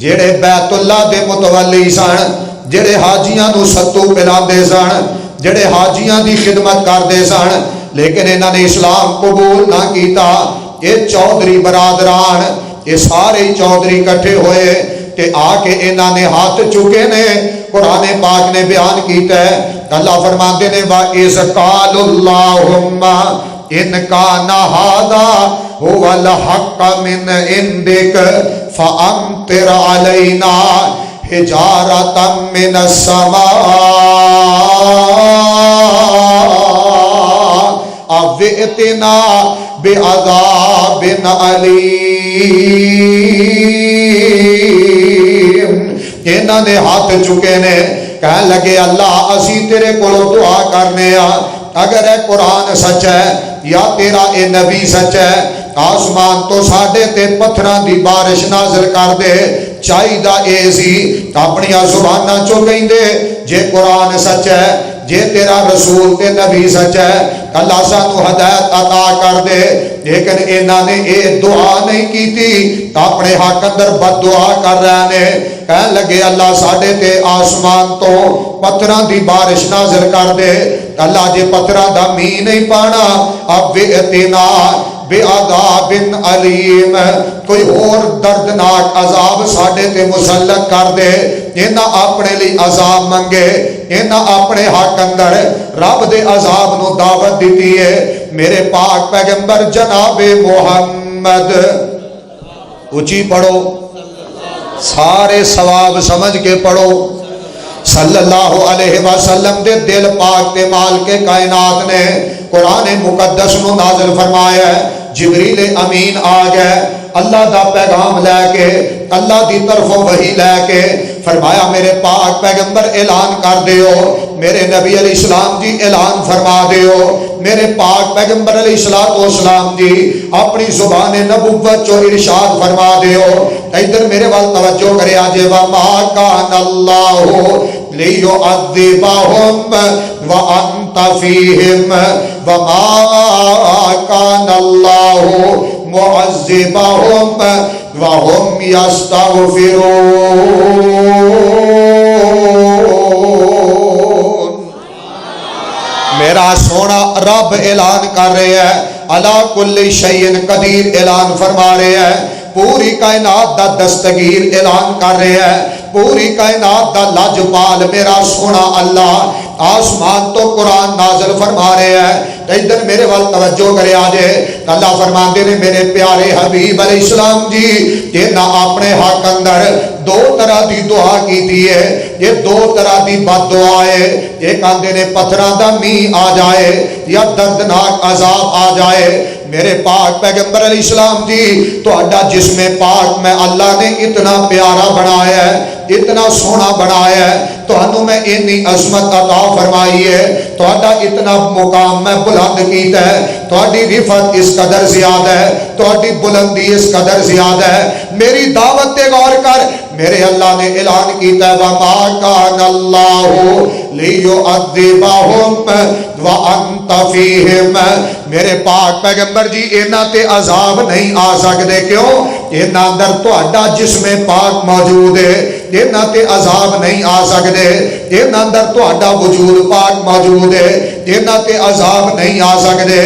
جڑے بیت اللہ دے متولی سن، جڑے حاجیاں نو ستو پلاندے سن، جڑے حاجیاں دی خدمت کردے سن، لیکن انہاں نے اسلام قبول نہ کیتا۔ یہ چودھری برادران، یہ سارے چودھری کٹھے ہوئے تے آ کے انہاں نے ہاتھ چکے نے۔ قرآن پاک نے بیان کیتا ہے، اللہ فرماتے نے وَإِذْ قَالُوا اللَّهُمَّ إِنْ كَانَ هَذَا هُوَ الْحَقَّ مِنْ عِنْدِكَ فَأَمْطِرْ عَلَيْنَا حِجَارَةً مِنَ السَّمَاءِ أَوْ ائْتِنَا بِعَذَابٍ أَلِيمٍ۔ انہاں نے ہاتھ چکے نے، کہنے لگے اللہ اسی تیرے کو دعا کرنے اگر اے قرآن سچ ہے یا تیرا اے نبی سچ ہے، آسمان تو ساڑھے تے پتھران دی بارش نازل کر دے۔ چاہیدہ اے سی اپنی زبانہ چو کہیں دے جے قرآن سچ ہے، جے تیرا رسول تے نبی سچ ہے، اللہ سانو ہدایت عطا کر دے۔ لیکن انہاں نے اے دعا نہیں کی تھی، اپنے حق اندر بد دعا کر رہے نے۔ کہنے لگے اللہ ساڑھے تے آسمان تو پتھران دی بارش نازل کر دے۔ اللہ جے پتھران دا می نہیں پانا، اب وِئتنا بعذاب علیم، کوئی اور دردناک عذاب ساڑھے تے مسلط کر دے۔ انہاں اپنے لی عذاب منگے، انہاں اپنے حق اندر رب دے عذاب نو دعوت دیتی ہے۔ میرے پاک پیغمبر جناب محمد، اونچی پڑھو، سارے ثواب سمجھ کے پڑھو، صلی اللہ علیہ وسلم دے دل پاک تے مال کے کائنات نے قرآن مقدس نو نازل فرمایا ہے۔ جبریل امین آ گئے اللہ دا پیغام لے کے، اللہ دی طرف وحی لے کے، فرمایا میرے پاک پیغمبر اعلان کر دیو، میرے نبی علیہ السلام جی اعلان فرما دیو، میرے پاک پیغمبر علیہ السلام جی اپنی زبان نبوت چو ارشاد فرما دیو۔ ادھر میرے وال توجہ کرے آجے وَمَا كَانَ اللَّهُ لِيُعَذِّبَهُمْ وَأَنْتَ فِيهِمْ وَمَا كَانَ اللَّهُ مُعَذِّبَهُمْ وَهُمْ يَسْتَغْفِرُونَ۔ میرا سونا رب اعلان کر رہے ہیں، عَلَى كُلِّ شَيْءٍ قدیر اعلان فرما رہے ہیں، پوری کائنات دا دستگیر اعلان کر رہے ہیں، پوری کائنات دا لاجپال میرا سونا اللہ آسمان تو قرآن نازل فرما رہے ہیں۔ ادھر میرے وال توجہ کرے آجے، اللہ فرماتے نے میرے پیارے حبیب علیہ السلام جی کہ نہ اپنے حق اندر دو طرح دی دعا کی دیئے، یہ دو طرح دی بد دعا ہے۔ ایک آندے نے پتھران دا می آ جائے یا دردناک عذاب آ جائے۔ میرے پاک پیغمبر علیہ السلام جی تو اڈا جسم پاک میں اللہ نے اتنا پیارا بنایا ہے، اتنا سونا بنایا ہے، تو انہوں میں اتنی عظمت عطا فرمائی ہے، تو اڈا اتنا مقام میں بلند کیتا ہے، تو اڈی رفت اس قدر زیادہ ہے، تو اڈی بلندی اس قدر زیادہ ہے۔ میری دعوت تے غور کر، میرے اللہ نے اعلان کیتا ہے وَمَا كَانَ اللَّهُ لِيُعَذِّبَهُمْ وَأَنْتَ فِيهِمْ۔ میرے پاک پیغمبر جی انہاں تے عذاب نہیں آ سکتے، کیوں؟ انہاں اندر تو اڈا جسم پاک موجود ہے، انہاں تے عذاب نہیں آ سکتے، انہاں اندر تو اڈا وجود پاک موجود ہے، انہاں تے عذاب نہیں آ سکتے،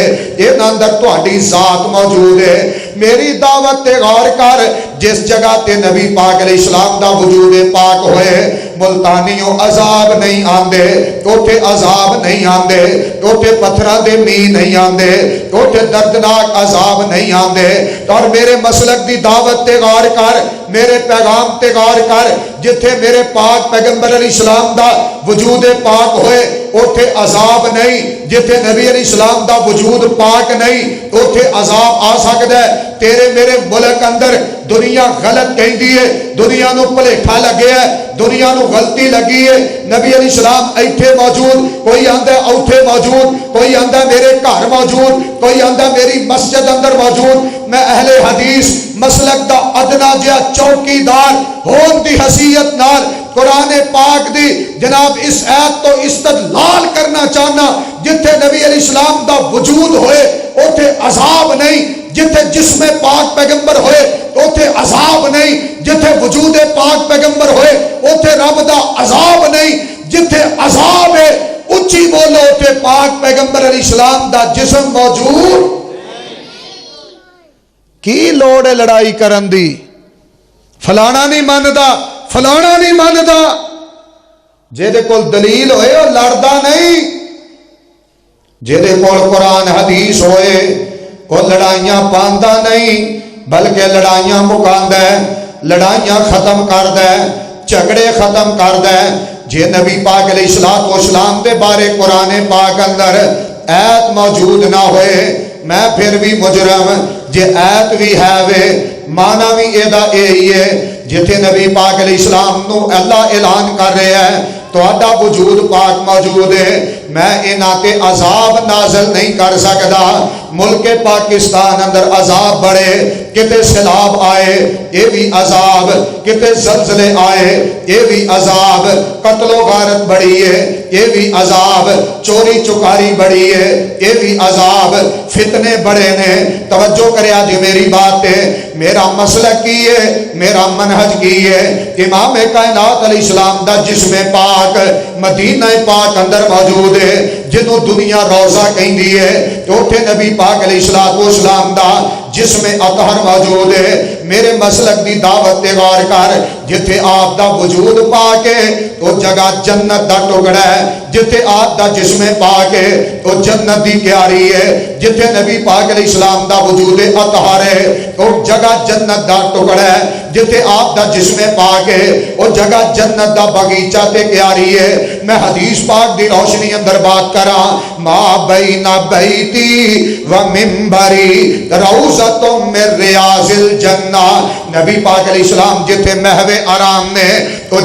انہاں اندر تو اڈی ذات موجود ہے۔ میری دعوت تے غور کر، جس جگہ تے نبی پاک علیہ السلام دا وجود پاک ہوئے، ملتانیوں عذاب نہیں آندے، اوٹھے عذاب نہیں آندے، اوٹھے پتھران دے می نہیں آندے، اوٹھے دردناک عذاب نہیں آندے۔ اور میرے مسلک دی دعوت تے غور کر، میرے پیغام تے غور کر، جتھے میرے پاک پیغمبر علیہ السلام دا وجود پاک ہوئے اوٹھے عذاب نہیں، جتھے نبی علیہ السلام دا وجود پاک نہیں اوٹھے عذاب آ سکتا ہے۔ تیرے میرے ملک اندر دنیا غلط کہیں دیئے، دنیا نو پلیٹھا لگے ہے، دنیا نو غلطی لگی ہے۔ نبی علیہ السلام ایتھے موجود، کوئی آندہ اوٹھے موجود، کوئی آندہ میرے گھر موجود، کوئی آندہ میری مسجد اندر موجود۔ میں اہل حدیث مسلک دا ادنا جیا چوکی دار ہون دی حیثیت نال قرآن پاک دی جناب اس آیت تو استدلال کرنا چاہنا، جتھے نبی علیہ السلام دا وجود ہوئے اوتھے عذاب نہیں، جتھے جسم پاک پیغمبر ہوئے اوتھے عذاب نہیں، جتھے وجود پاک پیغمبر ہوئے اوتھے رب دا عذاب نہیں، جتھے عذاب ہے اچھی بولو اوتھے پاک پیغمبر علیہ السلام دا جسم موجود۔ کی لوڑ ہے لڑائی کرن دی؟ فلانا نہیں ماندا، فلانا نہیں ماندا، جیدے کول دلیل ہوئے وہ لڑدا نہیں، جیدے کول قرآن حدیث ہوئے وہ لڑائیاں پاندا نہیں بلکہ لڑائیاں مکاندا ہے، لڑائیاں ختم کردا ہے، جھگڑے ختم کردا ہے۔ جے نبی پاک علیہ السلام دے بارے قرآن پاک اندر ایت موجود نہ ہوئے میں پھر بھی مجرم، جے ایت بھی ہے وے مانا بھی ایدہ ہی ہے، جتھے نبی پاک علیہ السلام نو اللہ اعلان کر رہے ہیں تو آدھا وجود پاک موجود ہے، میں انہاں تے عذاب نازل نہیں کر سکتا۔ ملک پاکستان اندر عذاب بڑھے، کتے سیلاب آئے یہ بھی عذاب، کتے زلزلے آئے یہ بھی عذاب، قتل و غارت بڑھی ہے یہ بھی عذاب، چوری چکاری بڑھی ہے یہ بھی عذاب، فتنے بڑے نے۔ توجہ کرے آج میری بات ہے، میرا مسلک کی ہے، میرا منہج کی ہے۔ امام کائنات علیہ السلام دا جسم پاک مدینہ پاک اندر موجود ہے، جنہوں دنیا روزہ کہیں دی ہے، تو اٹھے نبی پاک علیہ السلام دا جسم اطہر موجود ہے۔ میرے مسلک دی دعوت تے غور کر، جتھے آپ دا وجود پاک ہے تو جگہ جنت دا ٹکڑا ہے، جتھے آپ دا جسم پاک ہے تو جنت دی کیاری ہے، جتھے نبی پاک علیہ السلام دا وجود اطہر ہے تو جگہ جنت دا ٹکڑا ہے، جتھے آپ دا جسم پاک ہے وہ جگہ جنت دا باغیچہ تے کیاری ہے۔ میں حدیث پاک دی روشنی اندر بات کرا، ما بین بیتی و منبری روضۃ من ریاض الجنہ، نبی پاک علیہ السلام جتھے محو آرام نے تو